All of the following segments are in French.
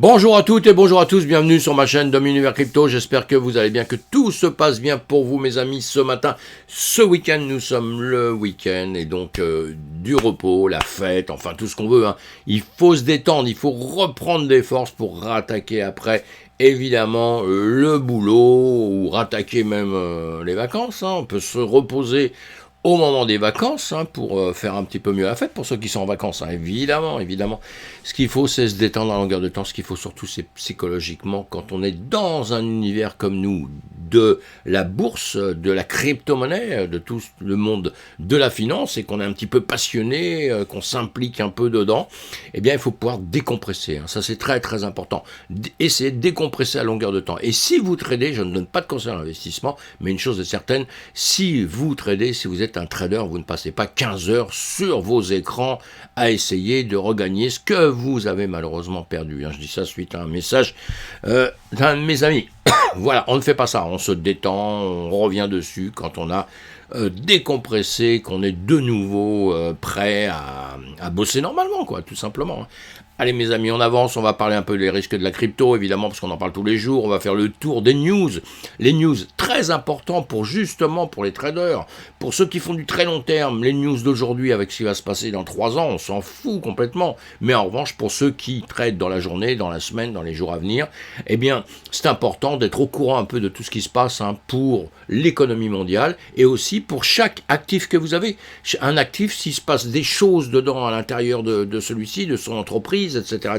Bonjour à toutes et bonjour à tous, bienvenue sur ma chaîne Dom Univers Crypto, j'espère que vous allez bien, que tout se passe bien pour vous mes amis ce matin, ce week-end, nous sommes le week-end et donc du repos, la fête, enfin tout ce qu'on veut, hein. Il faut se détendre, il faut reprendre des forces pour rattaquer après, évidemment, le boulot ou rattaquer même les vacances, hein. On peut se reposer au moment des vacances, hein, pour faire un petit peu mieux la fête, pour ceux qui sont en vacances, hein, évidemment. Ce qu'il faut, c'est se détendre à longueur de temps. Ce qu'il faut surtout, c'est psychologiquement, quand on est dans un univers comme nous, de la bourse, de la crypto-monnaie, de tout le monde de la finance, et qu'on est un petit peu passionné, qu'on s'implique un peu dedans, eh bien, il faut pouvoir décompresser, hein. Ça, c'est très, très important. Essayez de décompresser à longueur de temps. Et si vous tradez, je ne donne pas de conseil en investissement, mais une chose est certaine, si vous tradez, si vous êtes un trader, vous ne passez pas 15 heures sur vos écrans à essayer de regagner ce que vous avez malheureusement perdu. Je dis ça suite à un message d'un de mes amis. Voilà, on ne fait pas ça, on se détend, on revient dessus quand on a décompressé, qu'on est de nouveau prêt à bosser normalement, quoi, tout simplement. Allez mes amis, on avance, on va parler un peu des risques de la crypto, évidemment, parce qu'on en parle tous les jours, on va faire le tour des news, les news très importants pour justement pour les traders, pour ceux qui font du très long terme, les news d'aujourd'hui avec ce qui va se passer dans 3 ans, on s'en fout complètement, mais en revanche, pour ceux qui tradent dans la journée, dans la semaine, dans les jours à venir, eh bien, c'est important d'être au courant un peu de tout ce qui se passe, hein, pour l'économie mondiale, et aussi pour chaque actif que vous avez. Un actif, s'il se passe des choses dedans à l'intérieur de celui-ci, de son entreprise, etc.,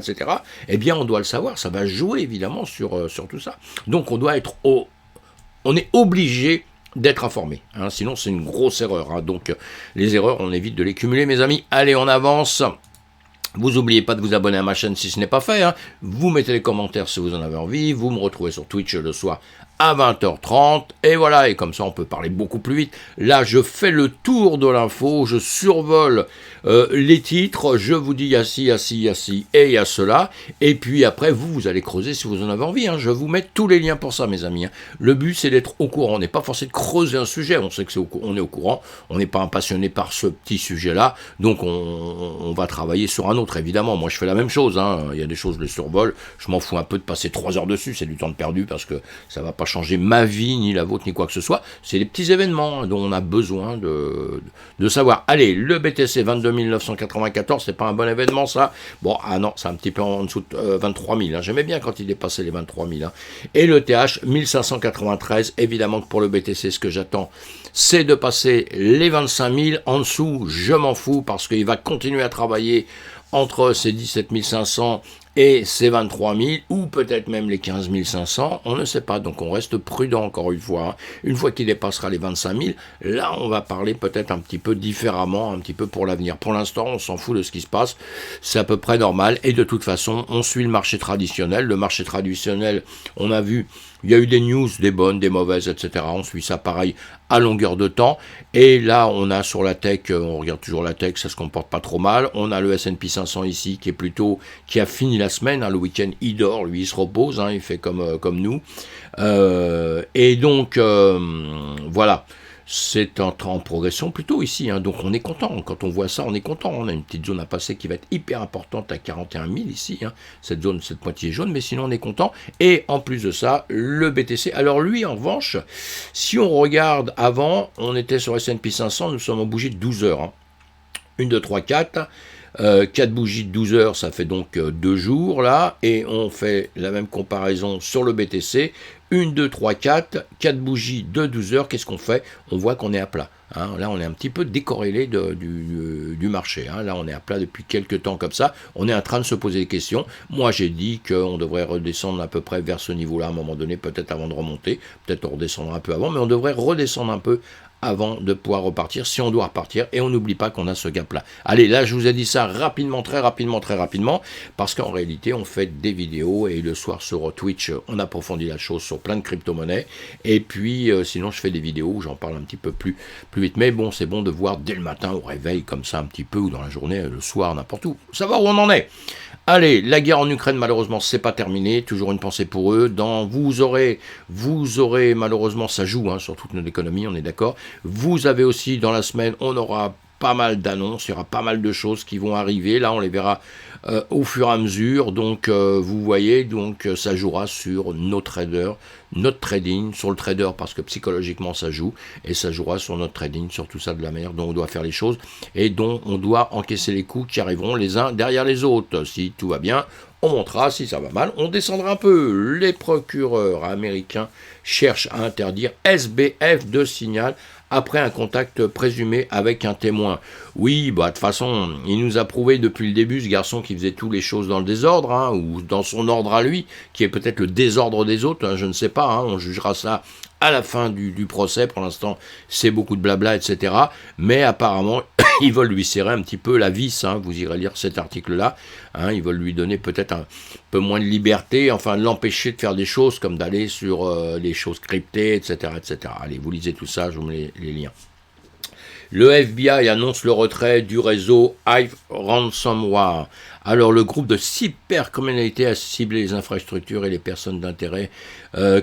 eh bien, on doit le savoir. Ça va jouer, évidemment, sur tout ça. Donc, on est obligé d'être informé, hein, sinon c'est une grosse erreur, hein. Donc, les erreurs, on évite de les cumuler, mes amis. Allez, on avance. Vous n'oubliez pas de vous abonner à ma chaîne si ce n'est pas fait, hein. Vous mettez les commentaires si vous en avez envie. Vous me retrouvez sur Twitch le soir à 20h30, et voilà, et comme ça on peut parler beaucoup plus vite. Là, je fais le tour de l'info, je survole les titres, je vous dis il y a ci, et il y a cela, et puis après, vous allez creuser si vous en avez envie, hein. Je vous mets tous les liens pour ça, mes amis, hein. Le but, c'est d'être au courant, on n'est pas forcé de creuser un sujet, on sait que on est au courant, on n'est pas passionné par ce petit sujet-là, donc on va travailler sur un autre, évidemment. Moi, je fais la même chose, hein. Il y a des choses, je les survole, je m'en fous un peu de passer 3 heures dessus, c'est du temps de perdu, parce que ça va pas changer ma vie, ni la vôtre, ni quoi que ce soit. C'est des petits événements, hein, dont on a besoin de savoir. Allez, le BTC 22 994, c'est pas un bon événement, ça. Bon, ah non, c'est un petit peu en dessous de 23 000. Hein. J'aimais bien quand il dépassait les 23 000. Hein. Et le TH, 1593. Évidemment que pour le BTC, ce que j'attends, c'est de passer les 25 000. En dessous, je m'en fous, parce qu'il va continuer à travailler entre ces 17 500 et ces 23 000, ou peut-être même les 15 500, on ne sait pas, donc on reste prudent encore une fois. Hein. Une fois qu'il dépassera les 25 000, là on va parler peut-être un petit peu différemment, un petit peu pour l'avenir. Pour l'instant, on s'en fout de ce qui se passe, c'est à peu près normal, et de toute façon, on suit le marché traditionnel. Le marché traditionnel, on a vu, il y a eu des news, des bonnes, des mauvaises, etc. On suit ça pareil à longueur de temps. Et là, on a sur la tech, on regarde toujours la tech, ça se comporte pas trop mal. On a le S&P 500 ici qui a fini la semaine, hein. Le week-end, il dort, lui, il se repose, hein, il fait comme nous. Et donc, voilà. C'est en progression plutôt ici, hein. Donc on est content, quand on voit ça, on est content. On a une petite zone à passer qui va être hyper importante à 41 000 ici, hein. Cette zone, cette pointillée jaune, mais sinon on est content. Et en plus de ça, le BTC, alors lui en revanche, si on regarde avant, on était sur S&P 500, nous sommes en bougie de 12 heures, hein. 1, 2, 3, 4... 4 bougies de 12 heures, ça fait donc 2 jours là, et on fait la même comparaison sur le BTC, 1, 2, 3, 4 bougies de 12 heures, qu'est-ce qu'on fait? On voit qu'on est à plat. Hein. Là, on est un petit peu décorrélé du marché. Hein. Là, on est à plat depuis quelques temps comme ça. On est en train de se poser des questions. Moi, j'ai dit qu'on devrait redescendre à peu près vers ce niveau-là à un moment donné, peut-être avant de remonter. Peut-être on redescendra un peu avant, mais on devrait redescendre un peu avant de pouvoir repartir, si on doit repartir, et on n'oublie pas qu'on a ce gap-là. Allez, là, je vous ai dit ça rapidement, très rapidement, parce qu'en réalité, on fait des vidéos, et le soir sur Twitch, on approfondit la chose sur plein de crypto-monnaies, et puis, sinon, je fais des vidéos où j'en parle un petit peu plus vite, mais bon, c'est bon de voir dès le matin, au réveil, comme ça, un petit peu, ou dans la journée, le soir, n'importe où, savoir où on en est. Allez, la guerre en Ukraine, malheureusement, c'est pas terminé. Toujours une pensée pour eux. Vous aurez, malheureusement, ça joue, hein, sur toute notre économie, on est d'accord. Vous avez aussi, dans la semaine, on aura pas mal d'annonces, il y aura pas mal de choses qui vont arriver. Là, on les verra au fur et à mesure. Donc, vous voyez, donc ça jouera sur nos traders, notre trading, sur le trader, parce que psychologiquement, ça joue. Et ça jouera sur notre trading, sur tout ça de la manière dont on doit faire les choses et dont on doit encaisser les coups qui arriveront les uns derrière les autres. Si tout va bien, on montera, si ça va mal, on descendra un peu. Les procureurs américains cherchent à interdire SBF de signal après un contact présumé avec un témoin. Oui, bah de toute façon, il nous a prouvé depuis le début, ce garçon qui faisait toutes les choses dans le désordre, hein, ou dans son ordre à lui, qui est peut-être le désordre des autres, hein, je ne sais pas, hein, on jugera ça à la fin du procès. Pour l'instant, c'est beaucoup de blabla, etc. Mais apparemment, ils veulent lui serrer un petit peu la vis, hein, vous irez lire cet article-là, hein, ils veulent lui donner peut-être un peu moins de liberté, enfin l'empêcher de faire des choses comme d'aller sur les choses cryptées, etc., etc. Allez, vous lisez tout ça, je vous mets les liens. Le FBI annonce le retrait du réseau Hive Ransomware. Alors, le groupe de cybercriminalité a ciblé les infrastructures et les personnes d'intérêt,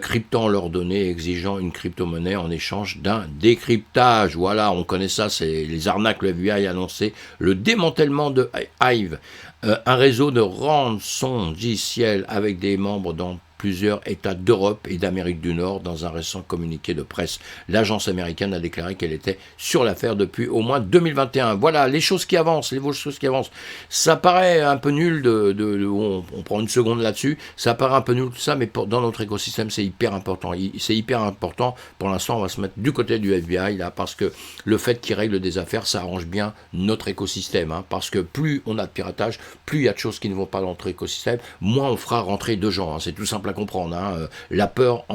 cryptant leurs données, exigeant une crypto-monnaie en échange d'un décryptage. Voilà, on connaît ça, c'est les arnaques. Le FBI a annoncé le démantèlement de Hive, un réseau de rançongiciels avec des membres dans plusieurs États d'Europe et d'Amérique du Nord. Dans un récent communiqué de presse, l'agence américaine a déclaré qu'elle était sur l'affaire depuis au moins 2021. Voilà, les choses qui avancent, les choses qui avancent. Ça paraît un peu nul, on prend une seconde là-dessus, ça paraît un peu nul tout ça, mais dans notre écosystème, c'est hyper important. C'est hyper important. Pour l'instant, on va se mettre du côté du FBI, là, parce que le fait qu'ils règlent des affaires, ça arrange bien notre écosystème, hein, parce que plus on a de piratage, plus il y a de choses qui ne vont pas dans notre écosystème, moins on fera rentrer de gens, hein, c'est tout simple à comprendre, hein. La peur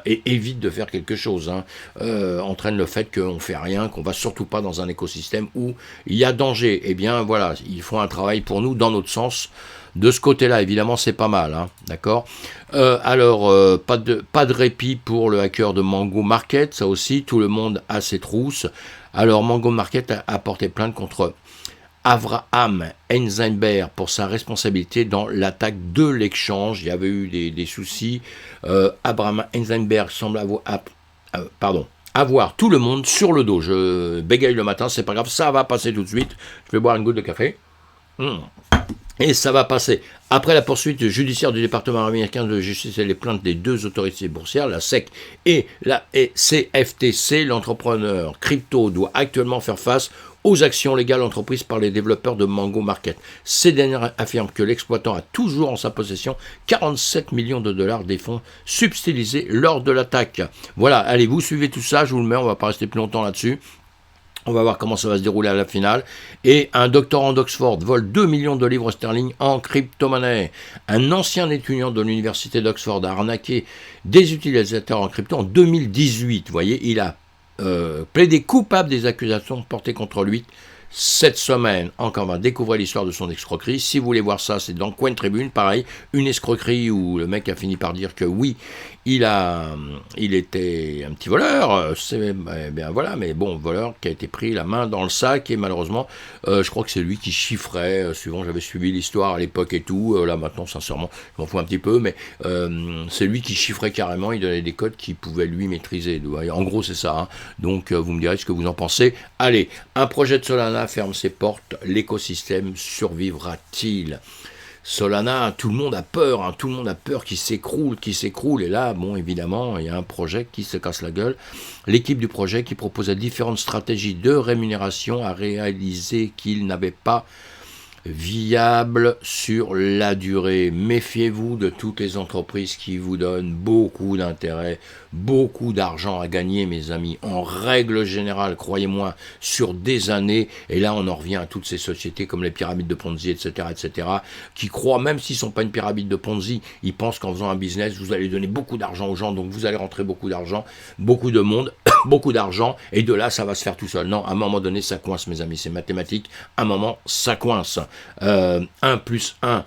évite de faire quelque chose, hein, entraîne le fait qu'on ne fait rien, qu'on ne va surtout pas dans un écosystème où il y a danger. Eh bien voilà, il faut un travail pour nous dans notre sens. De ce côté-là, évidemment, c'est pas mal, hein, d'accord. Alors, pas de répit pour le hacker de Mango Market, ça aussi, tout le monde a ses trousses. Alors, Mango Market a porté plainte contre Avraham Einzelberg pour sa responsabilité dans l'attaque de l'exchange. Il y avait eu des soucis. Avraham Einzelberg semble avoir tout le monde sur le dos. Je bégaye le matin, c'est pas grave, ça va passer tout de suite. Je vais boire une goutte de café. Et ça va passer. Après la poursuite judiciaire du département américain de justice et les plaintes des deux autorités boursières, la SEC et la CFTC, l'entrepreneur crypto doit actuellement faire face aux actions légales entreprises par les développeurs de Mango Market. Ces derniers affirment que l'exploitant a toujours en sa possession 47 millions de dollars des fonds subtilisés lors de l'attaque. Voilà, allez, vous suivez tout ça, je vous le mets, on va pas rester plus longtemps là-dessus. On va voir comment ça va se dérouler à la finale. Et un doctorant d'Oxford vole 2 millions de livres sterling en crypto-monnaie. Un ancien étudiant de l'université d'Oxford a arnaqué des utilisateurs en crypto en 2018. Vous voyez, il a plaidé coupable des accusations portées contre lui cette semaine. Encore, on va découvrir l'histoire de son escroquerie. Si vous voulez voir ça, c'est dans Coin Tribune. Pareil, une escroquerie où le mec a fini par dire que oui, il était un petit voleur. Bien voilà, mais bon, voleur qui a été pris la main dans le sac et malheureusement, je crois que c'est lui qui chiffrait. Suivant, j'avais suivi l'histoire à l'époque et tout. Là maintenant, sincèrement, je m'en fous un petit peu, mais c'est lui qui chiffrait carrément. Il donnait des codes qu'il pouvait lui maîtriser. En gros, c'est ça. Hein. Donc, vous me direz ce que vous en pensez. Allez, un projet de Solana ferme ses portes, l'écosystème survivra-t-il? Solana, tout le monde a peur, hein, tout le monde a peur qu'il s'écroule, et là, bon, évidemment, il y a un projet qui se casse la gueule. L'équipe du projet qui proposait différentes stratégies de rémunération a réalisé qu'il n'avait pas viable sur la durée. Méfiez-vous de toutes les entreprises qui vous donnent beaucoup d'intérêt, beaucoup d'argent à gagner, mes amis. En règle générale, croyez-moi, sur des années, et là on en revient à toutes ces sociétés comme les pyramides de Ponzi, etc., qui croient, même s'ils ne sont pas une pyramide de Ponzi, ils pensent qu'en faisant un business, vous allez donner beaucoup d'argent aux gens, donc vous allez rentrer beaucoup d'argent, beaucoup de monde, beaucoup d'argent, et de là, ça va se faire tout seul. Non, à un moment donné, ça coince, mes amis, c'est mathématique. À un moment, ça coince. 1 plus 1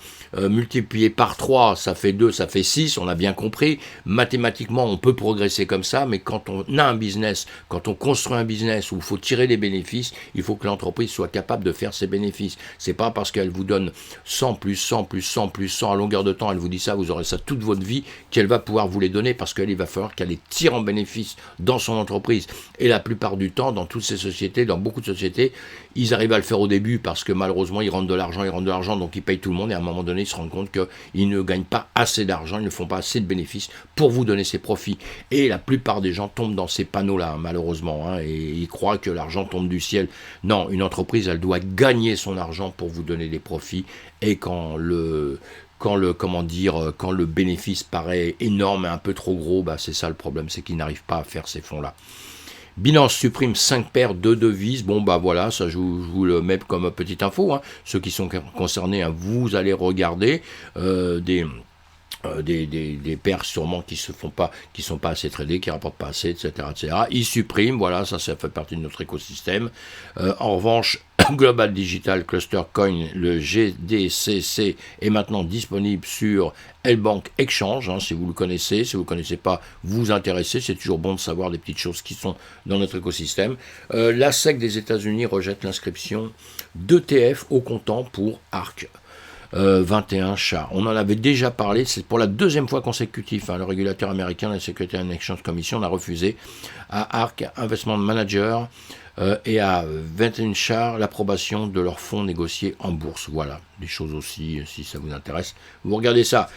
multiplié par 3, ça fait 2, ça fait 6, on a bien compris. Mathématiquement, on peut progresser comme ça, mais quand on a un business, quand on construit un business où il faut tirer les bénéfices, il faut que l'entreprise soit capable de faire ses bénéfices. C'est pas parce qu'elle vous donne 100 plus 100 plus 100 plus 100 à longueur de temps, elle vous dit ça, vous aurez ça toute votre vie, qu'elle va pouvoir vous les donner, parce qu'il va falloir qu'elle les tire en bénéfice dans son entreprise entreprises. Et la plupart du temps, dans toutes ces sociétés, dans beaucoup de sociétés, ils arrivent à le faire au début parce que malheureusement, ils rentrent de l'argent, donc ils payent tout le monde et à un moment donné, ils se rendent compte qu'ils ne gagnent pas assez d'argent, ils ne font pas assez de bénéfices pour vous donner ces profits. Et la plupart des gens tombent dans ces panneaux-là, malheureusement, hein, et ils croient que l'argent tombe du ciel. Non, une entreprise, elle doit gagner son argent pour vous donner des profits et quand le bénéfice paraît énorme et un peu trop gros, bah c'est ça le problème, c'est qu'ils n'arrivent pas à faire ces fonds-là. Binance supprime 5 paires de devises. Bon, bah voilà, ça je vous le mets comme petite info. Hein. Ceux qui sont concernés, hein, vous allez regarder des paires sûrement qui sont pas assez tradées, qui rapportent pas assez, etc., etc. Ils suppriment, voilà, ça fait partie de notre écosystème. En revanche, Global Digital Cluster Coin, le GDCC, est maintenant disponible sur L-Bank Exchange, hein, si vous le connaissez. Si vous ne connaissez pas, vous intéressez. C'est toujours bon de savoir des petites choses qui sont dans notre écosystème. La SEC des États-Unis rejette l'inscription d'ETF au comptant pour ARK. 21 chars. On en avait déjà parlé, c'est pour la deuxième fois consécutive. Hein, le régulateur américain, la Security and Exchange Commission, a refusé à ARK Investment Manager et à 21 chars l'approbation de leurs fonds négociés en bourse. Voilà, des choses aussi, si ça vous intéresse. Vous regardez ça.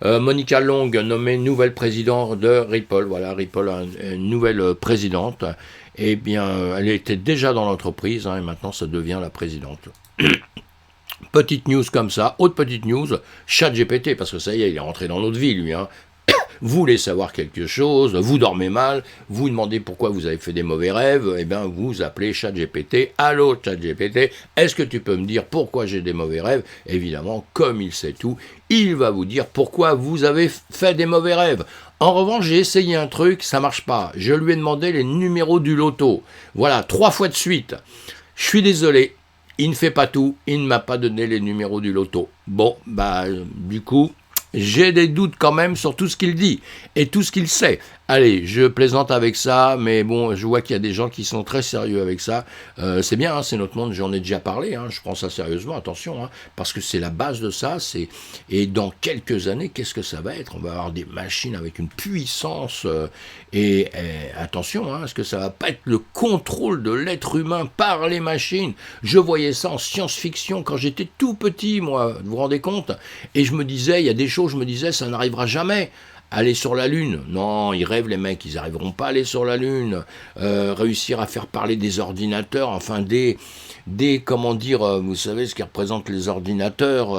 Monica Long, nommée nouvelle présidente de Ripple. Voilà, Ripple a une nouvelle présidente. Eh bien, elle était déjà dans l'entreprise, hein, et maintenant ça devient la présidente. Petite news comme ça, autre petite news, ChatGPT, parce que ça y est, il est rentré dans notre vie, lui. Hein. Vous voulez savoir quelque chose, vous dormez mal, vous demandez pourquoi vous avez fait des mauvais rêves, eh bien vous appelez ChatGPT. Allô ChatGPT, est-ce que tu peux me dire pourquoi j'ai des mauvais rêves? Évidemment, comme il sait tout, il va vous dire pourquoi vous avez fait des mauvais rêves. En revanche, j'ai essayé un truc, ça marche pas. Je lui ai demandé les numéros du loto. Voilà, 3 fois de suite. Je suis désolé. Il ne fait pas tout, il ne m'a pas donné les numéros du loto. Bon, bah, du coup, j'ai des doutes quand même sur tout ce qu'il dit et tout ce qu'il sait. Allez, je plaisante avec ça, mais bon, je vois qu'il y a des gens qui sont très sérieux avec ça. C'est bien, hein, c'est notre monde, j'en ai déjà parlé, hein, je prends ça sérieusement, attention, hein, parce que c'est la base de ça. Et dans quelques années, qu'est-ce que ça va être? On va avoir des machines avec une puissance, et attention, hein, est-ce que ça va pas être le contrôle de l'être humain par les machines? Je voyais ça en science-fiction quand j'étais tout petit, moi, vous vous rendez compte? Et je me disais, il y a des choses, je me disais, ça n'arrivera jamais. Aller sur la Lune, non, ils rêvent les mecs, ils n'arriveront pas à aller sur la Lune. Réussir à faire parler des ordinateurs, enfin des comment dire, vous savez ce qui représente les ordinateurs,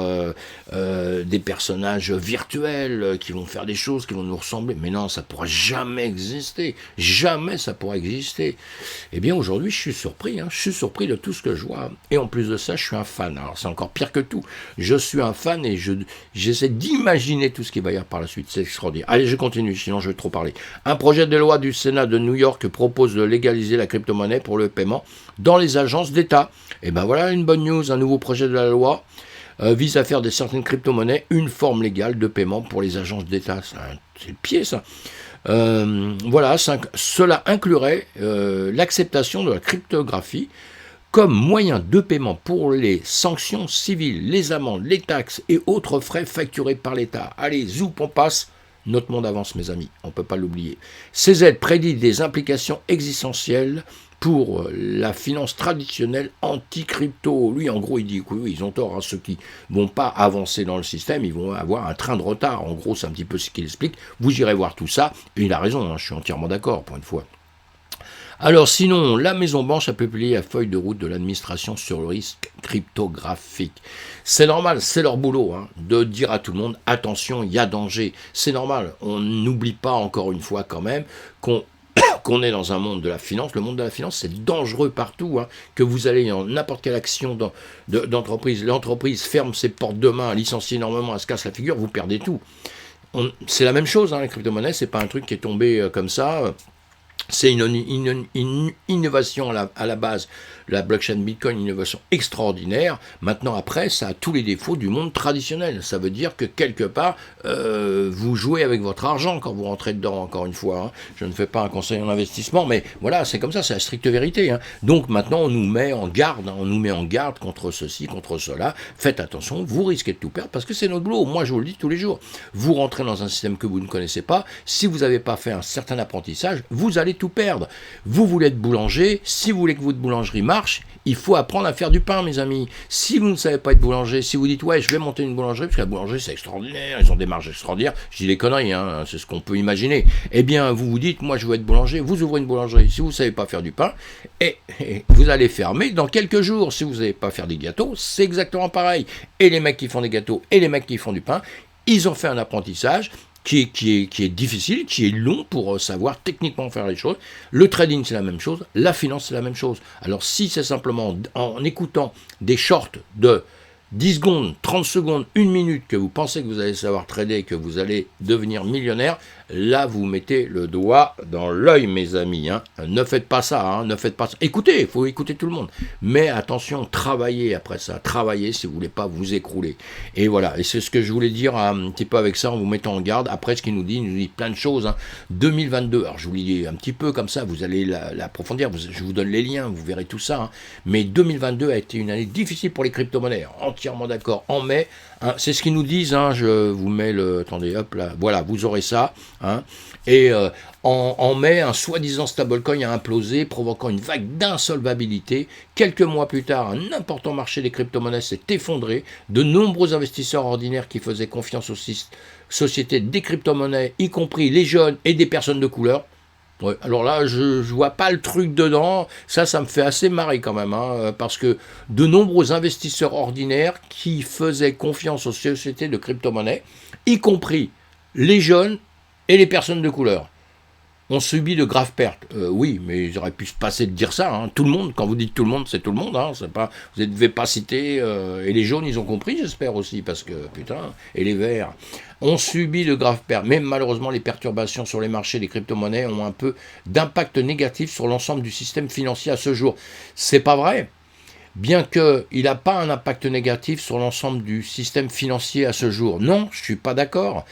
des personnages virtuels qui vont faire des choses, qui vont nous ressembler. Mais non, ça ne pourra jamais exister. Jamais ça pourra exister. Eh bien aujourd'hui, je suis surpris, hein, je suis surpris de tout ce que je vois. Et en plus de ça, je suis un fan. Alors c'est encore pire que tout. Je suis un fan et j'essaie d'imaginer tout ce qui va y avoir par la suite. C'est extraordinaire. Allez, je continue, sinon je vais trop parler. Un projet de loi du Sénat de New York propose de légaliser la crypto-monnaie pour le paiement dans les agences d'État. Et ben voilà une bonne news, un nouveau projet de la loi vise à faire de certaines crypto-monnaies une forme légale de paiement pour les agences d'État. C'est le pied, ça. Voilà, cela inclurait l'acceptation de la cryptographie comme moyen de paiement pour les sanctions civiles, les amendes, les taxes et autres frais facturés par l'État. Allez, zoup, on passe. Notre monde avance, mes amis, on ne peut pas l'oublier. Ces aides prédisent des implications existentielles pour la finance traditionnelle anti-crypto. Lui, en gros, il dit que oui, ils ont tort, hein, ceux qui ne vont pas avancer dans le système, ils vont avoir un train de retard. En gros, c'est un petit peu ce qu'il explique. Vous irez voir tout ça, et il a raison, hein, je suis entièrement d'accord, pour une fois. Alors sinon, la Maison-Blanche a publié la feuille de route de l'administration sur le risque cryptographique. C'est normal, c'est leur boulot, hein, de dire à tout le monde, attention, il y a danger. C'est normal, on n'oublie pas encore une fois quand même qu'on est dans un monde de la finance. Le monde de la finance, c'est dangereux partout, hein, que vous allez dans n'importe quelle action d'entreprise. L'entreprise ferme ses portes demain, licencie énormément, elle se casse la figure, vous perdez tout. C'est la même chose, hein, les crypto-monnaies, c'est pas un truc qui est tombé comme ça. C'est une innovation à la base. La blockchain Bitcoin, une innovation extraordinaire. Maintenant, après, ça a tous les défauts du monde traditionnel. Ça veut dire que quelque part, vous jouez avec votre argent quand vous rentrez dedans, encore une fois. Hein. Je ne fais pas un conseil en investissement, mais voilà, c'est comme ça, c'est la stricte vérité. Hein. Donc maintenant, on nous met en garde, contre ceci, contre cela. Faites attention, vous risquez de tout perdre parce que c'est notre boulot. Moi, je vous le dis tous les jours. Vous rentrez dans un système que vous ne connaissez pas. Si vous n'avez pas fait un certain apprentissage, vous allez tout perdre. Vous voulez être boulanger, si vous voulez que votre boulangerie marche, il faut apprendre à faire du pain, mes amis. Si vous ne savez pas être boulanger, si vous dites, ouais, je vais monter une boulangerie, parce que la boulangerie, c'est extraordinaire, ils ont des marges extraordinaires, je dis des conneries, hein, c'est ce qu'on peut imaginer. Eh bien, vous vous dites, moi, je veux être boulanger, vous ouvrez une boulangerie. Si vous ne savez pas faire du pain, et vous allez fermer dans quelques jours. Si vous ne savez pas faire des gâteaux, c'est exactement pareil. Et les mecs qui font des gâteaux et les mecs qui font du pain, ils ont fait un apprentissage qui est difficile, qui est long pour savoir techniquement faire les choses. Le trading, c'est la même chose. La finance, c'est la même chose. Alors, si c'est simplement en écoutant des shorts de 10 secondes, 30 secondes, 1 minute que vous pensez que vous allez savoir trader, que vous allez devenir millionnaire, là, vous mettez le doigt dans l'œil, mes amis. Hein. Ne faites pas ça, hein, ne faites pas ça. Écoutez, il faut écouter tout le monde. Mais attention, travaillez après ça. Travaillez si vous ne voulez pas vous écrouler. Et voilà, et c'est ce que je voulais dire un petit peu avec ça, en vous mettant en garde. Après, ce qu'il nous dit plein de choses. Hein. 2022, alors je vous lis un petit peu comme ça, vous allez l'approfondir. Je vous donne les liens, vous verrez tout ça. Hein. Mais 2022 a été une année difficile pour les crypto-monnaies. Entièrement d'accord. En mai, hein, c'est ce qu'ils nous disent. Hein, je vous mets le... Attendez, hop là. Voilà, vous aurez ça. Hein. Et en mai, un soi-disant stablecoin a implosé, provoquant une vague d'insolvabilité. Quelques mois plus tard, un important marché des crypto-monnaies s'est effondré. De nombreux investisseurs ordinaires qui faisaient confiance aux sociétés des crypto-monnaies, y compris les jeunes et des personnes de couleur. Ouais, alors là, je vois pas le truc dedans. Ça me fait assez marrer quand même, hein, parce que de nombreux investisseurs ordinaires qui faisaient confiance aux sociétés de crypto-monnaies, y compris les jeunes et les personnes de couleur, ont subi de graves pertes. Oui, mais ils auraient pu se passer de dire ça. Hein. Tout le monde, quand vous dites tout le monde, c'est tout le monde. Hein. C'est pas, vous ne devez pas citer... et les jaunes, ils ont compris, j'espère aussi, parce que, putain, et les verts ont subi de graves pertes. Mais malheureusement, les perturbations sur les marchés des crypto-monnaies ont un peu d'impact négatif sur l'ensemble du système financier à ce jour. C'est pas vrai. Bien qu'il n'a pas un impact négatif sur l'ensemble du système financier à ce jour. Non, je ne suis pas d'accord.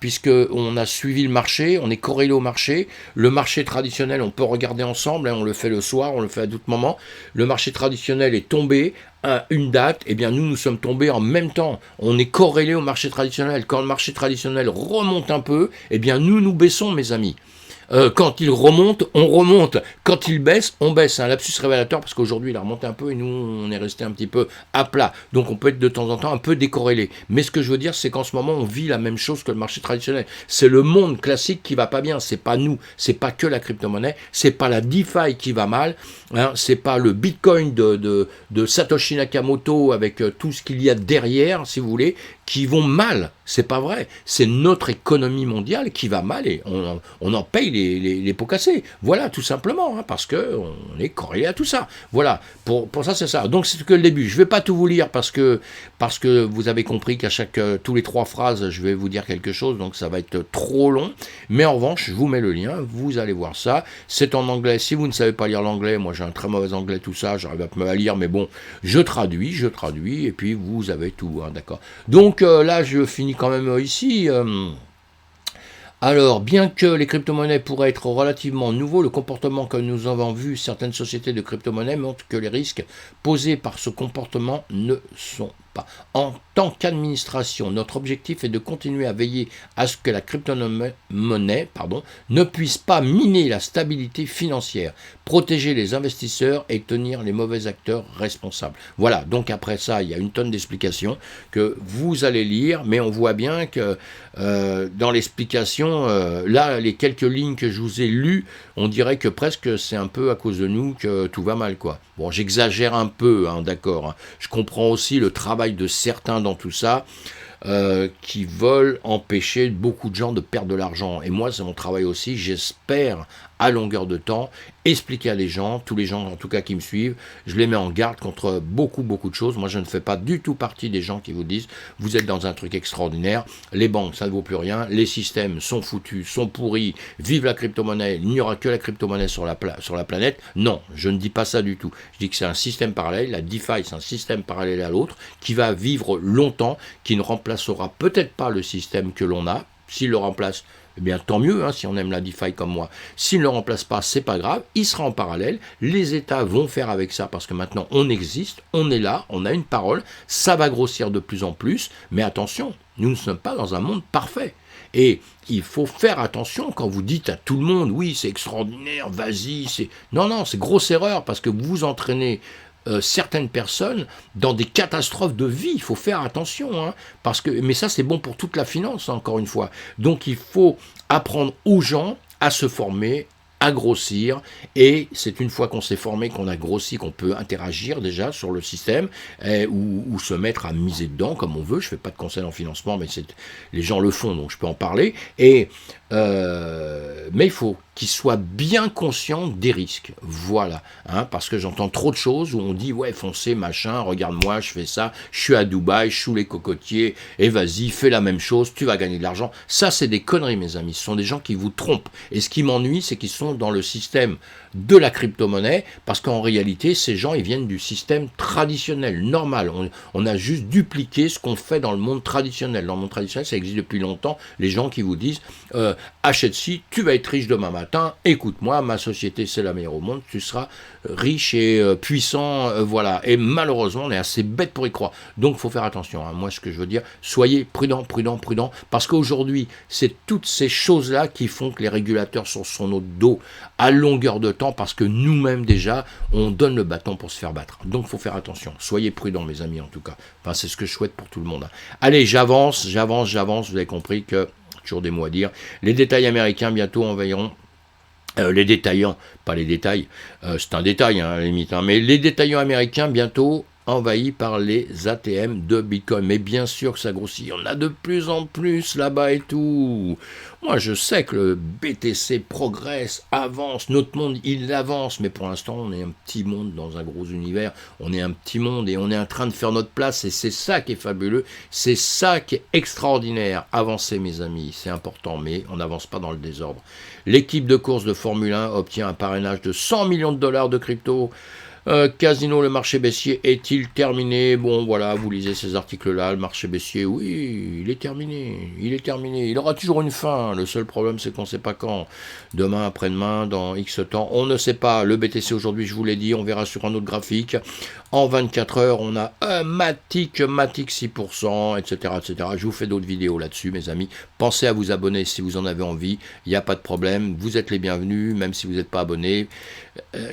Puisqu'on a suivi le marché, on est corrélé au marché. Le marché traditionnel, on peut regarder ensemble, hein, on le fait le soir, on le fait à d'autres moments. Le marché traditionnel est tombé à une date, et bien nous sommes tombés en même temps. On est corrélé au marché traditionnel. Quand le marché traditionnel remonte un peu, et bien nous baissons, mes amis. Quand il remonte, on remonte. Quand il baisse, on baisse. C'est un lapsus révélateur parce qu'aujourd'hui, il a remonté un peu et nous, on est resté un petit peu à plat. Donc, on peut être de temps en temps un peu décorrélé. Mais ce que je veux dire, c'est qu'en ce moment, on vit la même chose que le marché traditionnel. C'est le monde classique qui va pas bien. C'est pas nous. C'est pas que la crypto-monnaie. C'est pas la DeFi qui va mal. Hein. C'est pas le Bitcoin de Satoshi Nakamoto avec tout ce qu'il y a derrière, si vous voulez, qui vont mal. C'est pas vrai. C'est notre économie mondiale qui va mal et on en paye les pots cassés. Voilà, tout simplement, hein, parce qu'on est corrélé à tout ça. Voilà, pour ça, c'est ça. Donc, c'est que le début. Je ne vais pas tout vous lire parce que vous avez compris qu'à tous les 3 phrases, je vais vous dire quelque chose, donc ça va être trop long. Mais en revanche, je vous mets le lien, vous allez voir ça. C'est en anglais. Si vous ne savez pas lire l'anglais, moi j'ai un très mauvais anglais, tout ça, j'arrive à me lire, mais bon, je traduis, et puis vous avez tout, hein, d'accord. Donc là, je finis quand même ici. Alors, bien que les crypto-monnaies pourraient être relativement nouveaux, le comportement que nous avons vu certaines sociétés de crypto-monnaies montre que les risques posés par ce comportement ne sont pas. En tant qu'administration, notre objectif est de continuer à veiller à ce que la crypto-monnaie ne puisse pas miner la stabilité financière, protéger les investisseurs et tenir les mauvais acteurs responsables. Voilà, donc après ça, il y a une tonne d'explications que vous allez lire, mais on voit bien que dans l'explication, là, les quelques lignes que je vous ai lues, on dirait que presque c'est un peu à cause de nous que tout va mal, quoi. Bon, j'exagère un peu, hein, d'accord. Hein. Je comprends aussi le travail de certains dans tout ça, qui veulent empêcher beaucoup de gens de perdre de l'argent. Et moi, c'est mon travail aussi, j'espère, à longueur de temps, expliquer à les gens, tous les gens en tout cas qui me suivent, je les mets en garde contre beaucoup de choses. Moi, je ne fais pas du tout partie des gens qui vous disent, vous êtes dans un truc extraordinaire, les banques, ça ne vaut plus rien, les systèmes sont foutus, sont pourris, vive la crypto-monnaie, il n'y aura que la crypto-monnaie sur la planète. Non, je ne dis pas ça du tout. Je dis que c'est un système parallèle, la DeFi, c'est un système parallèle à l'autre, qui va vivre longtemps, qui ne remplacera peut-être pas le système que l'on a. S'il le remplace, eh bien tant mieux, hein, si on aime la DeFi comme moi. S'il ne le remplace pas, c'est pas grave, il sera en parallèle, les États vont faire avec ça, parce que maintenant on existe, on est là, on a une parole, ça va grossir de plus en plus, mais attention, Nous ne sommes pas dans un monde parfait. Et il faut faire attention quand vous dites à tout le monde, oui, c'est extraordinaire, vas-y, c'est... Non, c'est grosse erreur, parce que vous entraînez certaines personnes dans des catastrophes de vie. Il faut faire attention, hein, mais ça, c'est bon pour toute la finance, hein, encore une fois. Donc, il faut apprendre aux gens à se former, à grossir, et c'est une fois qu'on s'est formé, qu'on a grossi, qu'on peut interagir déjà sur le système, ou se mettre à miser dedans comme on veut. Je ne fais pas de conseil en financement, mais les gens le font, donc je peux en parler, mais il faut qu'ils soient bien conscients des risques, voilà, hein, parce que j'entends trop de choses où on dit, ouais, foncez, machin, regarde-moi, je fais ça, je suis à Dubaï, je suis sous les cocotiers, et vas-y, fais la même chose, tu vas gagner de l'argent. Ça, c'est des conneries, mes amis, ce sont des gens qui vous trompent, et ce qui m'ennuie, c'est qu'ils sont dans le système de la crypto-monnaie, parce qu'en réalité, ces gens, ils viennent du système traditionnel, normal. On a juste dupliqué ce qu'on fait dans le monde traditionnel. Dans le monde traditionnel, ça existe depuis longtemps, les gens qui vous disent, achète ci, tu vas être riche demain matin, écoute-moi, ma société, c'est la meilleure au monde, tu seras riche et puissant, voilà. Et malheureusement, on est assez bête pour y croire. Donc, il faut faire attention, hein. Moi, ce que je veux dire, soyez prudents, parce qu'aujourd'hui, c'est toutes ces choses-là qui font que les régulateurs sont sur notre dos à longueur de temps, parce que nous-mêmes, déjà, on donne le bâton pour se faire battre. Donc, il faut faire attention. Soyez prudents, mes amis, en tout cas. Enfin, c'est ce que je souhaite pour tout le monde, hein. Allez, j'avance. Vous avez compris que, toujours des mots à dire, les détails américains, bientôt, envahiront les détaillants, pas les détails, c'est un détail, hein, à la limite, hein, mais les détaillants américains, bientôt, envahis par les ATM de Bitcoin. Mais bien sûr que ça grossit, il y en a de plus en plus là-bas et tout. Moi, je sais que le BTC progresse, avance, notre monde, il avance, mais pour l'instant, on est un petit monde dans un gros univers, on est un petit monde et on est en train de faire notre place, et c'est ça qui est fabuleux, c'est ça qui est extraordinaire. Avancez, mes amis, c'est important, mais on n'avance pas dans le désordre. L'équipe de course de Formule 1 obtient un parrainage de 100 millions de dollars de crypto. Casino, le marché baissier est-il terminé? Bon, voilà, vous lisez ces articles-là, le marché baissier, oui, il est terminé, il aura toujours une fin, le seul problème, c'est qu'on ne sait pas quand, demain, après-demain, dans X temps, on ne sait pas. Le BTC aujourd'hui, je vous l'ai dit, on verra sur un autre graphique, en 24 heures, on a un Matic 6%, etc., etc. Je vous fais d'autres vidéos là-dessus, mes amis. Pensez à vous abonner si vous en avez envie, il n'y a pas de problème, vous êtes les bienvenus, même si vous n'êtes pas abonné.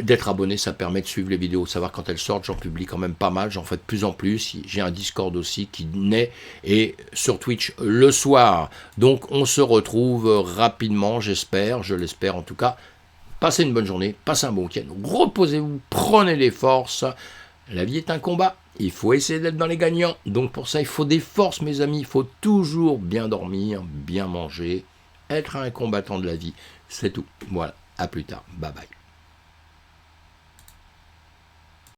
D'être abonné, ça permet de suivre les vidéos, savoir quand elles sortent. J'en publie quand même pas mal, j'en fais de plus en plus. J'ai un Discord aussi qui naît, et sur Twitch le soir. Donc on se retrouve rapidement, j'espère, je l'espère en tout cas. Passez une bonne journée, passez un bon week-end, reposez-vous, prenez les forces. La vie est un combat, il faut essayer d'être dans les gagnants. Donc pour ça, il faut des forces, mes amis. Il faut toujours bien dormir, bien manger, être un combattant de la vie. C'est tout. Voilà, à plus tard. Bye bye.